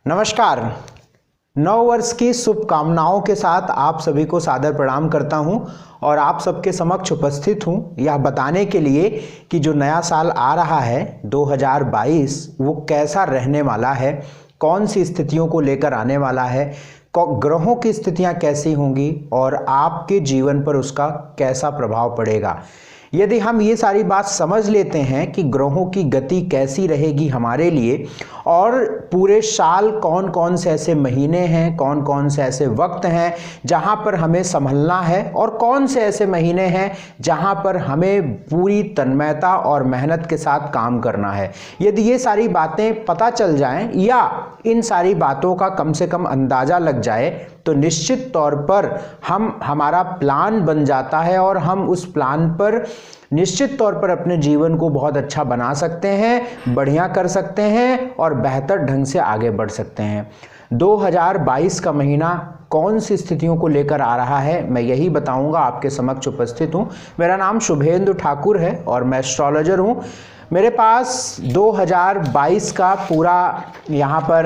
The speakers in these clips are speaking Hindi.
नमस्कार। नव वर्ष की शुभकामनाओं के साथ आप सभी को सादर प्रणाम करता हूं और आप सबके समक्ष उपस्थित हूं यह बताने के लिए कि जो नया साल आ रहा है 2022 वो कैसा रहने वाला है, कौन सी स्थितियों को लेकर आने वाला है, ग्रहों की स्थितियां कैसी होंगी और आपके जीवन पर उसका कैसा प्रभाव पड़ेगा। यदि हम ये सारी बात समझ लेते हैं कि ग्रहों की गति कैसी रहेगी हमारे लिए और पूरे साल कौन कौन से ऐसे महीने हैं, कौन कौन से ऐसे वक्त हैं जहां पर हमें संभलना है और कौन से ऐसे महीने हैं जहां पर हमें पूरी तन्मयता और मेहनत के साथ काम करना है, यदि ये सारी बातें पता चल जाएं या इन सारी बातों का कम से कम अंदाजा लग जाए तो निश्चित तौर पर हमारा प्लान बन जाता है और हम उस प्लान पर निश्चित तौर पर अपने जीवन को बहुत अच्छा बना सकते हैं, बढ़िया कर सकते हैं और बेहतर ढंग से आगे बढ़ सकते हैं। 2022 का महीना कौन सी स्थितियों को लेकर आ रहा है मैं यही बताऊंगा, आपके समक्ष उपस्थित हूं। मेरा नाम शुभेंदु ठाकुर है और मैं एस्ट्रोलॉजर हूं। मेरे पास 2022 का पूरा यहाँ पर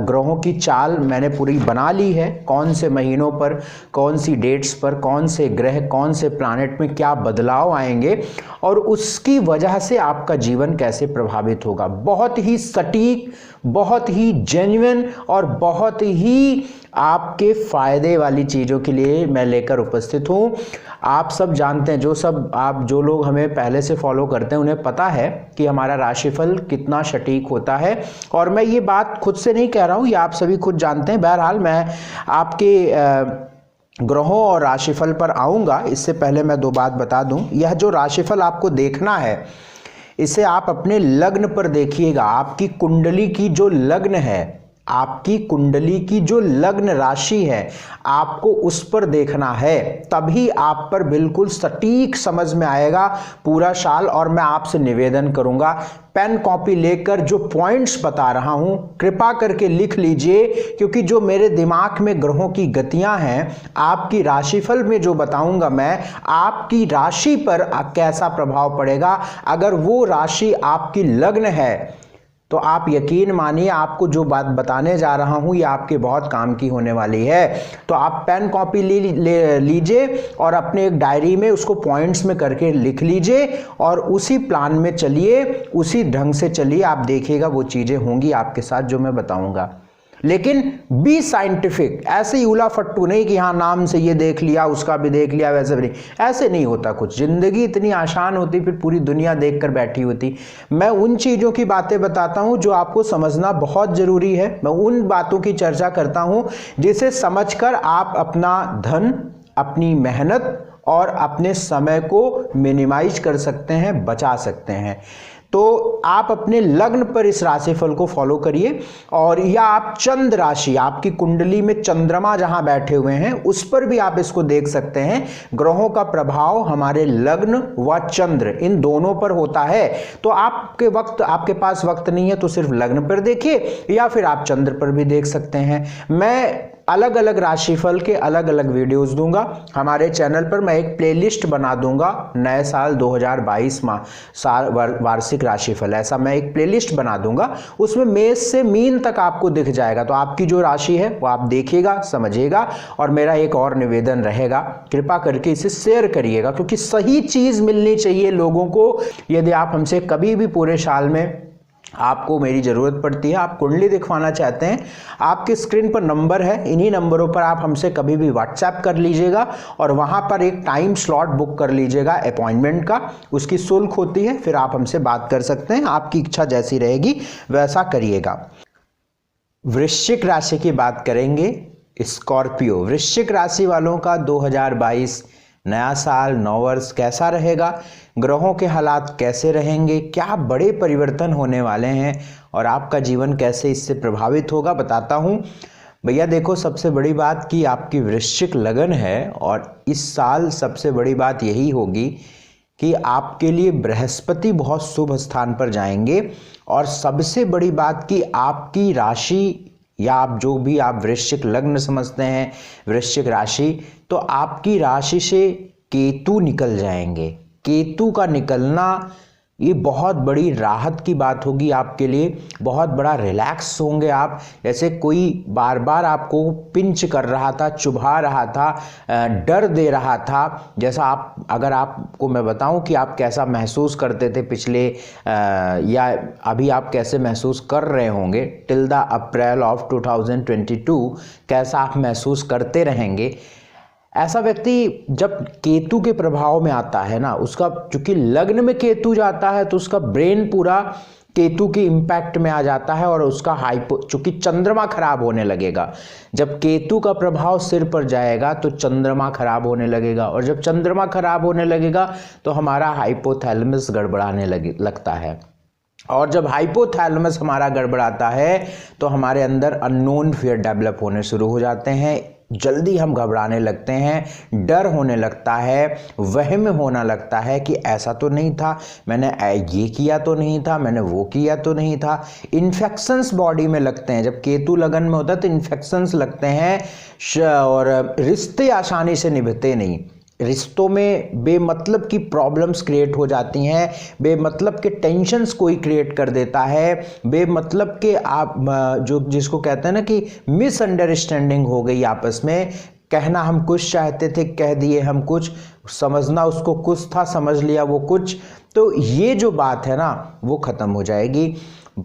ग्रहों की चाल मैंने पूरी बना ली है, कौन से महीनों पर, कौन सी डेट्स पर, कौन से ग्रह, कौन से प्लैनेट में क्या बदलाव आएंगे और उसकी वजह से आपका जीवन कैसे प्रभावित होगा। बहुत ही सटीक, बहुत ही जेन्युइन और बहुत ही आपके फायदे वाली चीज़ों के लिए मैं लेकर उपस्थित हूँ। आप सब जानते हैं, जो लोग हमें पहले से फॉलो करते हैं उन्हें पता है कि हमारा राशिफल कितना सटीक होता है और मैं ये बात खुद से नहीं कह रहा हूँ, ये आप सभी खुद जानते हैं। बहरहाल मैं आपके ग्रहों और राशिफल पर आऊँगा, इससे पहले मैं दो बात बता दूँ। यह जो राशिफल आपको देखना है इसे आप अपने लग्न पर देखिएगा। आपकी कुंडली की जो लग्न है, आपकी कुंडली की जो लग्न राशि है, आपको उस पर देखना है, तभी आप पर बिल्कुल सटीक समझ में आएगा पूरा साल। और मैं आपसे निवेदन करूंगा, पेन कॉपी लेकर जो पॉइंट्स बता रहा हूं कृपा करके लिख लीजिए, क्योंकि जो मेरे दिमाग में ग्रहों की गतियां हैं, आपकी राशिफल में जो बताऊंगा मैं, आपकी राशि पर कैसा प्रभाव पड़ेगा। अगर वो राशि आपकी लग्न है तो आप यकीन मानिए आपको जो बात बताने जा रहा हूं ये आपके बहुत काम की होने वाली है। तो आप पेन कॉपी ले लीजिए और अपने एक डायरी में उसको पॉइंट्स में करके लिख लीजिए और उसी प्लान में चलिए, उसी ढंग से चलिए। आप देखिएगा वो चीजें होंगी आपके साथ जो मैं बताऊंगा। लेकिन बी साइंटिफिक, ऐसे ही उला फट्टू नहीं कि हाँ नाम से ये देख लिया उसका भी देख लिया, वैसे भी नहीं, ऐसे नहीं होता कुछ। जिंदगी इतनी आसान होती फिर पूरी दुनिया देखकर बैठी होती। मैं उन चीज़ों की बातें बताता हूँ जो आपको समझना बहुत ज़रूरी है। मैं उन बातों की चर्चा करता हूँ जिसे समझकर आप अपना धन, अपनी मेहनत और अपने समय को मिनिमाइज कर सकते हैं, बचा सकते हैं। तो आप अपने लग्न पर इस राशिफल को फॉलो करिए और या आप चंद्र राशि, आपकी कुंडली में चंद्रमा जहां बैठे हुए हैं उस पर भी आप इसको देख सकते हैं। ग्रहों का प्रभाव हमारे लग्न व चंद्र इन दोनों पर होता है। तो आपके पास वक्त नहीं है तो सिर्फ लग्न पर देखिए या फिर आप चंद्र पर भी देख सकते हैं। मैं अलग अलग राशिफल के अलग अलग वीडियोस दूंगा। हमारे चैनल पर मैं एक प्लेलिस्ट बना दूंगा, नए साल 2022 साल वार्षिक राशिफल, ऐसा मैं एक प्लेलिस्ट बना दूंगा। उसमें मेष से मीन तक आपको दिख जाएगा। तो आपकी जो राशि है वो आप देखिएगा, समझिएगा। और मेरा एक और निवेदन रहेगा, कृपा करके इसे शेयर करिएगा, क्योंकि सही चीज मिलनी चाहिए लोगों को। यदि आप हमसे कभी भी पूरे साल में आपको मेरी ज़रूरत पड़ती है, आप कुंडली दिखवाना चाहते हैं, आपके स्क्रीन पर नंबर है, इन्हीं नंबरों पर आप हमसे कभी भी व्हाट्सएप कर लीजिएगा और वहाँ पर एक टाइम स्लॉट बुक कर लीजिएगा अपॉइंटमेंट का। उसकी शुल्क होती है, फिर आप हमसे बात कर सकते हैं। आपकी इच्छा जैसी रहेगी वैसा करिएगा। वृश्चिक राशि की बात करेंगे। स्कॉर्पियो, वृश्चिक राशि वालों का 2022 नया साल, नौ वर्ष कैसा रहेगा, ग्रहों के हालात कैसे रहेंगे, क्या बड़े परिवर्तन होने वाले हैं और आपका जीवन कैसे इससे प्रभावित होगा, बताता हूं। भैया देखो, सबसे बड़ी बात कि आपकी वृश्चिक लगन है और इस साल सबसे बड़ी बात यही होगी कि आपके लिए बृहस्पति बहुत शुभ स्थान पर जाएंगे। और सबसे बड़ी बात कि आपकी राशि या आप जो भी आप वृश्चिक लग्न समझते हैं, वृश्चिक राशि, तो आपकी राशि से केतु निकल जाएंगे। केतु का निकलना ये बहुत बड़ी राहत की बात होगी आपके लिए, बहुत बड़ा रिलैक्स होंगे आप। जैसे कोई बार बार आपको पिंच कर रहा था, चुभा रहा था, डर दे रहा था, जैसा आप, अगर आपको मैं बताऊं कि आप कैसा महसूस करते थे पिछले या अभी आप कैसे महसूस कर रहे होंगे टिल द अप्रैल ऑफ 2022, कैसा आप महसूस करते रहेंगे। ऐसा व्यक्ति जब केतु के प्रभाव में आता है ना, उसका चूंकि लग्न में केतु जाता है तो उसका ब्रेन पूरा केतु के इम्पैक्ट में आ जाता है और उसका चूंकि चंद्रमा खराब होने लगेगा। जब केतु का प्रभाव सिर पर जाएगा तो चंद्रमा खराब होने लगेगा, और जब चंद्रमा खराब होने लगेगा तो हमारा हाइपोथैलेमस गड़बड़ाने लगता है, और जब हाइपोथैलेमस हमारा गड़बड़ाता है तो हमारे अंदर अननोन फियर डेवलप होने शुरू हो जाते हैं, जल्दी हम घबराने लगते हैं, डर होने लगता है, वहम होना लगता है कि ऐसा तो नहीं था, मैंने ये किया तो नहीं था, मैंने वो किया तो नहीं था। इन्फेक्शंस बॉडी में लगते हैं, जब केतु लगन में होता है तो इन्फेक्शंस लगते हैं और रिश्ते आसानी से निभते नहीं, रिश्तों में बेमतलब की प्रॉब्लम्स क्रिएट हो जाती हैं, बेमतलब के टेंशन्स कोई क्रिएट कर देता है, बेमतलब के आप जो जिसको कहते हैं ना कि मिसअंडरस्टैंडिंग हो गई आपस में, कहना हम कुछ चाहते थे, कह दिए हम कुछ, समझना उसको कुछ था, समझ लिया वो कुछ। तो ये जो बात है ना वो ख़त्म हो जाएगी।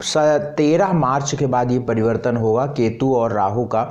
13 मार्च के बाद ये परिवर्तन होगा केतु और राहु का,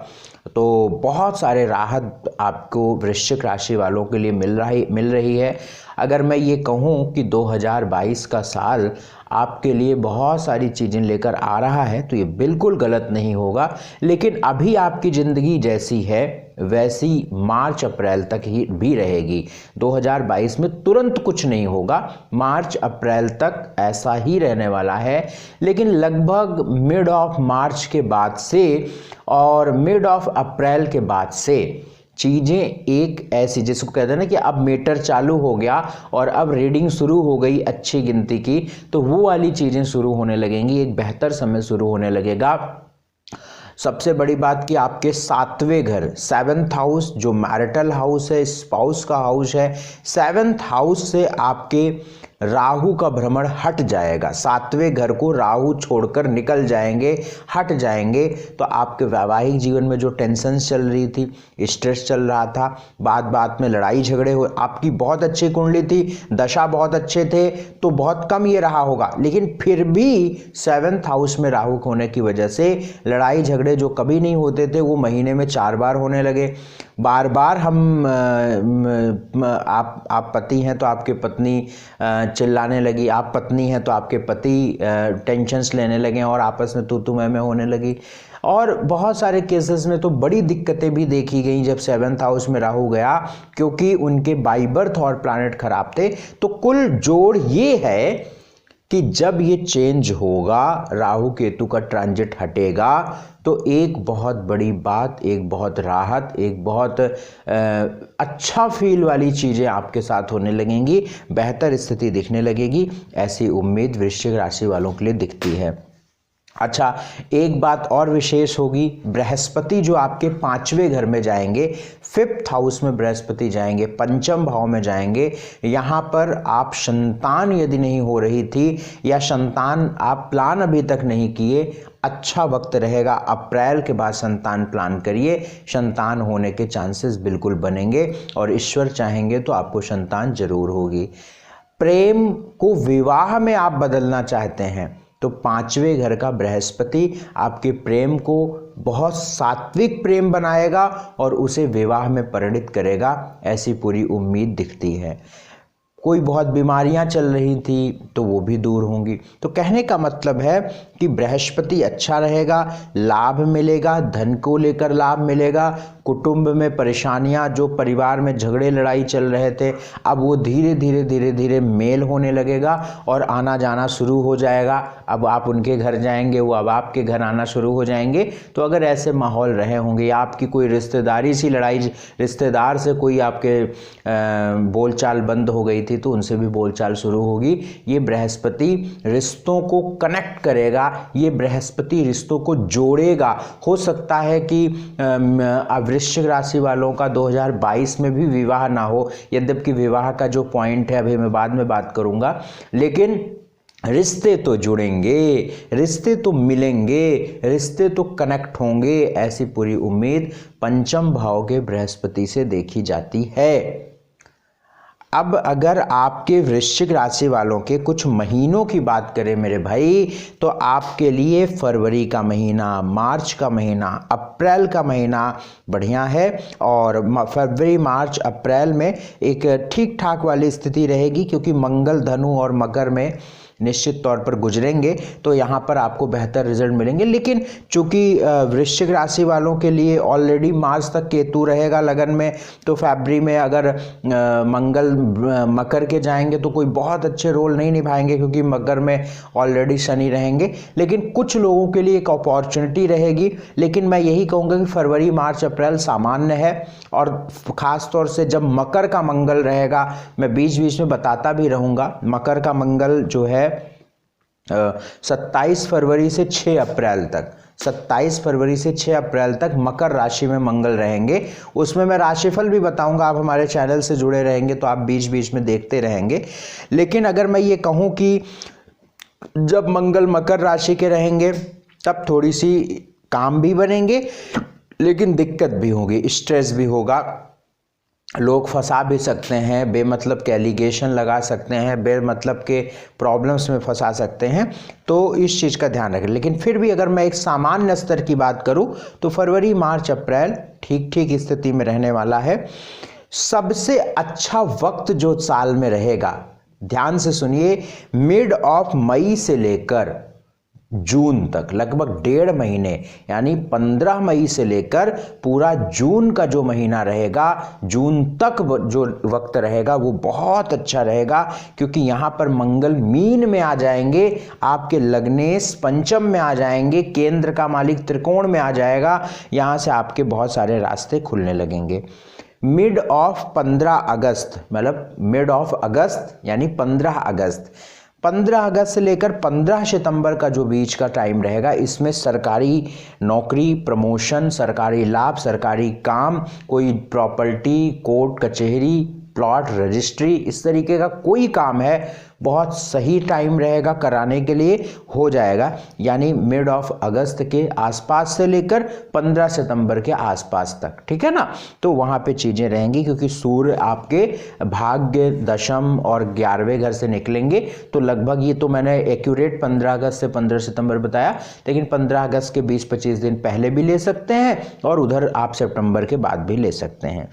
तो बहुत सारे राहत आपको वृश्चिक राशि वालों के लिए मिल रही है। अगर मैं ये कहूँ कि 2022 का साल आपके लिए बहुत सारी चीज़ें लेकर आ रहा है तो ये बिल्कुल गलत नहीं होगा, लेकिन अभी आपकी ज़िंदगी जैसी है वैसी मार्च अप्रैल तक ही भी रहेगी। 2022 में तुरंत कुछ नहीं होगा, मार्च अप्रैल तक ऐसा ही रहने वाला है, लेकिन लगभग मिड ऑफ मार्च के बाद से और मिड ऑफ अप्रैल के बाद से चीज़ें एक ऐसी, जिसको कहते हैं ना कि अब मीटर चालू हो गया और अब रीडिंग शुरू हो गई अच्छी गिनती की, तो वो वाली चीज़ें शुरू होने लगेंगी, एक बेहतर समय शुरू होने लगेगा। सबसे बड़ी बात कि आपके 7वें घर, 7th हाउस जो मैरिटल हाउस है, स्पाउस का हाउस है, 7th हाउस से आपके राहु का भ्रमण हट जाएगा। 7वें घर को राहु छोड़कर निकल जाएंगे, हट जाएंगे, तो आपके वैवाहिक जीवन में जो टेंशन चल रही थी, स्ट्रेस चल रहा था, बात में लड़ाई झगड़े हो, आपकी बहुत अच्छी कुंडली थी, दशा बहुत अच्छे थे, तो बहुत कम ये रहा होगा, लेकिन फिर भी 7th हाउस में राहु होने की वजह से लड़ाई झगड़े जो कभी नहीं होते थे वो महीने में 4 बार होने लगे। बार बार हम आप पति हैं तो आपके पत्नी चिल्लाने लगी, आप पत्नी हैं तो आपके पति टेंशन्स लेने लगे और आपस में तू मैं होने लगी। और बहुत सारे केसेस में तो बड़ी दिक्कतें भी देखी गई जब 7th हाउस में राहु गया, क्योंकि उनके बाई बर्थ और प्लैनेट खराब थे। तो कुल जोड़ ये है कि जब ये चेंज होगा, राहु केतु का ट्रांजिट हटेगा, तो एक बहुत बड़ी बात, एक बहुत राहत, एक बहुत अच्छा फील वाली चीज़ें आपके साथ होने लगेंगी, बेहतर स्थिति दिखने लगेगी, ऐसी उम्मीद वृश्चिक राशि वालों के लिए दिखती है। अच्छा, एक बात और विशेष होगी, बृहस्पति जो आपके 5वें घर में जाएंगे, 5th हाउस में बृहस्पति जाएंगे, 5म भाव में जाएंगे। यहाँ पर आप संतान यदि नहीं हो रही थी या संतान आप प्लान अभी तक नहीं किए, अच्छा वक्त रहेगा, अप्रैल के बाद संतान प्लान करिए, संतान होने के चांसेस बिल्कुल बनेंगे और ईश्वर चाहेंगे तो आपको संतान जरूर होगी। प्रेम को विवाह में आप बदलना चाहते हैं तो 5वें घर का बृहस्पति आपके प्रेम को बहुत सात्विक प्रेम बनाएगा और उसे विवाह में परिणित करेगा, ऐसी पूरी उम्मीद दिखती है। कोई बहुत बीमारियां चल रही थी तो वो भी दूर होंगी। तो कहने का मतलब है कि बृहस्पति अच्छा रहेगा, लाभ मिलेगा, धन को लेकर लाभ मिलेगा, कुटुंब में परेशानियां, जो परिवार में झगड़े लड़ाई चल रहे थे, अब वो धीरे धीरे मेल होने लगेगा और आना जाना शुरू हो जाएगा। अब आप उनके घर जाएंगे, वो अब आपके घर आना शुरू हो जाएंगे। तो अगर ऐसे माहौल रहे होंगे, आपकी कोई रिश्तेदारी सी लड़ाई, रिश्तेदार से कोई आपके बोलचाल बंद हो गई थी तो उनसे भी बोलचाल शुरू होगी। ये बृहस्पति रिश्तों को कनेक्ट करेगा, ये बृहस्पति रिश्तों को जोड़ेगा। हो सकता है कि वृश्चिक राशि वालों का 2022 में भी विवाह ना हो, यद्यपि विवाह का जो पॉइंट है अभी मैं बाद में बात करूंगा, लेकिन रिश्ते तो जुड़ेंगे, रिश्ते तो मिलेंगे, रिश्ते तो कनेक्ट होंगे, ऐसी पूरी उम्मीद पंचम भाव के बृहस्पति से देखी जाती है। अब अगर आपके वृश्चिक राशि वालों के कुछ महीनों की बात करें मेरे भाई, तो आपके लिए फरवरी का महीना, मार्च का महीना, अप्रैल का महीना बढ़िया है। और फरवरी, मार्च, अप्रैल में एक ठीक ठाक वाली स्थिति रहेगी, क्योंकि मंगल धनु और मकर में निश्चित तौर पर गुजरेंगे, तो यहाँ पर आपको बेहतर रिजल्ट मिलेंगे। लेकिन चूंकि वृश्चिक राशि वालों के लिए ऑलरेडी मार्च तक केतु रहेगा लगन में, तो फरवरी में अगर मंगल मकर के जाएंगे तो कोई बहुत अच्छे रोल नहीं निभाएंगे, क्योंकि मकर में ऑलरेडी शनि रहेंगे। लेकिन कुछ लोगों के लिए एक अपॉर्चुनिटी रहेगी। लेकिन मैं यही कहूँगा कि फरवरी, मार्च, अप्रैल सामान्य है। और ख़ास तौर से जब मकर का मंगल रहेगा, मैं बीच बीच में बताता भी रहूँगा, मकर का मंगल जो है 27 फरवरी से 6 अप्रैल तक, 27 फरवरी से 6 अप्रैल तक मकर राशि में मंगल रहेंगे। उसमें मैं राशिफल भी बताऊंगा, आप हमारे चैनल से जुड़े रहेंगे तो आप बीच बीच में देखते रहेंगे। लेकिन अगर मैं ये कहूँ कि जब मंगल मकर राशि के रहेंगे तब थोड़ी सी काम भी बनेंगे, लेकिन दिक्कत भी होगी, स्ट्रेस भी होगा, लोग फंसा भी सकते हैं, बेमतलब के एलिगेशन लगा सकते हैं, बेमतलब के प्रॉब्लम्स में फंसा सकते हैं, तो इस चीज़ का ध्यान रखें। लेकिन फिर भी अगर मैं एक सामान्य स्तर की बात करूं तो फरवरी, मार्च, अप्रैल ठीक ठीक स्थिति में रहने वाला है। सबसे अच्छा वक्त जो साल में रहेगा, ध्यान से सुनिए, मिड ऑफ मई से लेकर जून तक, लगभग 1.5 महीने, यानी 15 मई से लेकर पूरा जून का जो महीना रहेगा, जून तक जो वक्त रहेगा वो बहुत अच्छा रहेगा। क्योंकि यहाँ पर मंगल मीन में आ जाएंगे, आपके लग्नेश पंचम में आ जाएंगे, केंद्र का मालिक त्रिकोण में आ जाएगा, यहाँ से आपके बहुत सारे रास्ते खुलने लगेंगे। मिड ऑफ 15 अगस्त, मतलब मिड ऑफ अगस्त यानी 15 अगस्त, 15 अगस्त से लेकर 15 सितंबर का जो बीच का टाइम रहेगा, इसमें सरकारी नौकरी, प्रमोशन, सरकारी लाभ, सरकारी काम, कोई प्रॉपर्टी, कोर्ट कचहरी, प्लॉट रजिस्ट्री, इस तरीके का कोई काम है, बहुत सही टाइम रहेगा कराने के लिए, हो जाएगा। यानी मिड ऑफ अगस्त के आसपास से लेकर 15 सितंबर के आसपास तक, ठीक है ना। तो वहाँ पे चीज़ें रहेंगी, क्योंकि सूर्य आपके भाग्य, दशम और 11वें घर से निकलेंगे। तो लगभग, ये तो मैंने एक्यूरेट 15 अगस्त से 15 सितंबर बताया, लेकिन 15 अगस्त के 20-25 दिन पहले भी ले सकते हैं, और उधर आप सितंबर के बाद भी ले सकते हैं।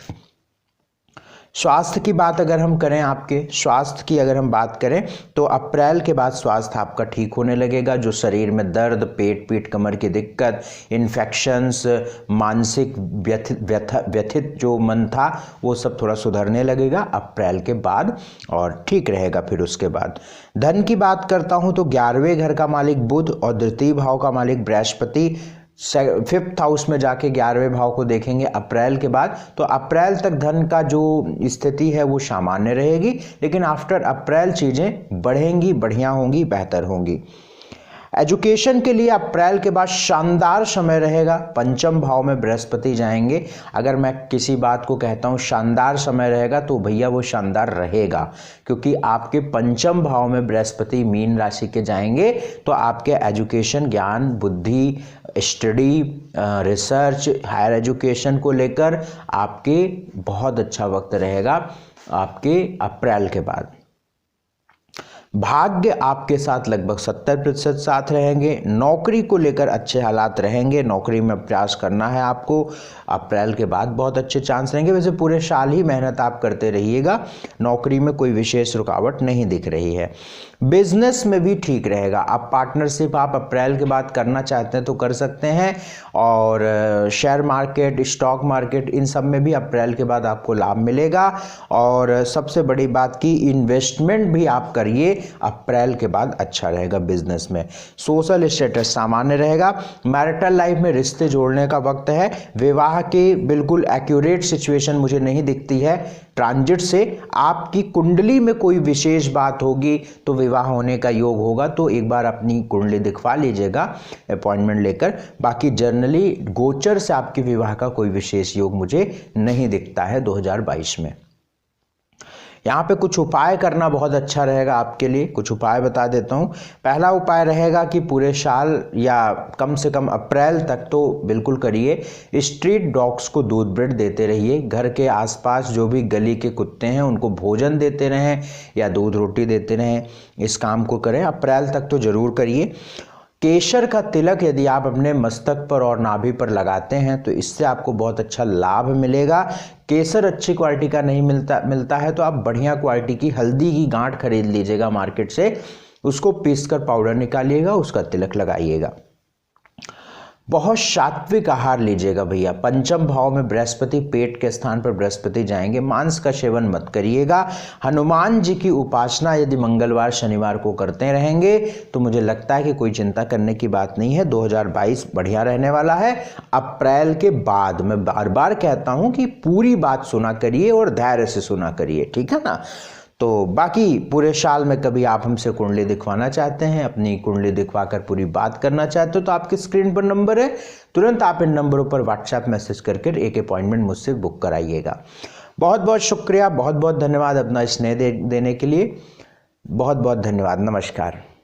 स्वास्थ्य की बात अगर हम करें, आपके स्वास्थ्य की अगर हम बात करें, तो अप्रैल के बाद स्वास्थ्य आपका ठीक होने लगेगा। जो शरीर में दर्द, पेट पीठ कमर की दिक्कत, इन्फेक्शंस, मानसिक व्यथित जो मन था, वो सब थोड़ा सुधरने लगेगा अप्रैल के बाद, और ठीक रहेगा। फिर उसके बाद धन की बात करता हूँ, तो 11वें घर का मालिक बुध और द्वितीय भाव का मालिक बृहस्पति 5th हाउस में जाके 11वें भाव को देखेंगे अप्रैल के बाद। तो अप्रैल तक धन का जो स्थिति है वो सामान्य रहेगी, लेकिन आफ्टर अप्रैल चीज़ें बढ़ेंगी, बढ़िया होंगी, बेहतर होंगी। एजुकेशन के लिए अप्रैल के बाद शानदार समय रहेगा, पंचम भाव में बृहस्पति जाएंगे। अगर मैं किसी बात को कहता हूँ शानदार समय रहेगा, तो भैया वो शानदार रहेगा, क्योंकि आपके पंचम भाव में बृहस्पति मीन राशि के जाएंगे। तो आपके एजुकेशन, ज्ञान, बुद्धि, स्टडी, रिसर्च, हायर एजुकेशन को लेकर आपके बहुत अच्छा वक्त रहेगा आपके अप्रैल के बाद। भाग्य आपके साथ लगभग 70% साथ रहेंगे। नौकरी को लेकर अच्छे हालात रहेंगे, नौकरी में प्रयास करना है आपको, अप्रैल के बाद बहुत अच्छे चांस रहेंगे। वैसे पूरे साल ही मेहनत आप करते रहिएगा, नौकरी में कोई विशेष रुकावट नहीं दिख रही है। बिजनेस में भी ठीक रहेगा। आप पार्टनरशिप आप अप्रैल के बाद करना चाहते हैं तो कर सकते हैं, और शेयर मार्केट, स्टॉक मार्केट, इन सब में भी अप्रैल के बाद आपको लाभ मिलेगा। और सबसे बड़ी बात की इन्वेस्टमेंट भी आप करिए, अप्रैल के बाद अच्छा रहेगा बिजनेस में। सोशल स्टेटस सामान्य रहेगा। मैरिटल लाइफ में रिश्ते जोड़ने का वक्त है। विवाह की बिल्कुल एक्यूरेट सिचुएशन मुझे नहीं दिखती है। ट्रांजिट से आपकी कुंडली में कोई विशेष बात होगी तो विवाह होने का योग होगा, तो एक बार अपनी कुंडली दिखवा लीजिएगा अपॉइंटमेंट लेकर। बाकी जनरली गोचर से आपके विवाह का कोई विशेष योग मुझे नहीं दिखता है 2022 में। यहाँ पे कुछ उपाय करना बहुत अच्छा रहेगा आपके लिए। कुछ उपाय बता देता हूँ। पहला उपाय रहेगा कि पूरे साल या कम से कम अप्रैल तक तो बिल्कुल करिए, स्ट्रीट डॉग्स को दूध ब्रेड देते रहिए। घर के आसपास जो भी गली के कुत्ते हैं उनको भोजन देते रहें या दूध रोटी देते रहें। इस काम को करें, अप्रैल तक तो ज़रूर करिए। केसर का तिलक यदि आप अपने मस्तक पर और नाभि पर लगाते हैं तो इससे आपको बहुत अच्छा लाभ मिलेगा। केसर अच्छी क्वालिटी का नहीं मिलता है तो आप बढ़िया क्वालिटी की हल्दी की गांठ खरीद लीजिएगा मार्केट से, उसको पीसकर पाउडर निकालिएगा, उसका तिलक लगाइएगा। बहुत सात्विक आहार लीजिएगा भैया। पंचम भाव में बृहस्पति, पेट के स्थान पर बृहस्पति जाएंगे। मांस का सेवन मत करिएगा। हनुमान जी की उपासना यदि मंगलवार शनिवार को करते रहेंगे तो मुझे लगता है कि कोई चिंता करने की बात नहीं है। 2022 बढ़िया रहने वाला है। अप्रैल के बाद मैं बार बार कहता हूं कि पूरी बात सुना करिए और धैर्य से सुना करिए, ठीक है ना। तो बाकी पूरे साल में कभी आप हमसे कुंडली दिखवाना चाहते हैं, अपनी कुंडली दिखवाकर पूरी बात करना चाहते हो तो आपकी स्क्रीन पर नंबर है, तुरंत आप इन नंबरों पर व्हाट्सएप मैसेज करके एक अपॉइंटमेंट मुझसे बुक कराइएगा। बहुत बहुत शुक्रिया, बहुत बहुत धन्यवाद अपना स्नेह देने के लिए। बहुत बहुत धन्यवाद। नमस्कार।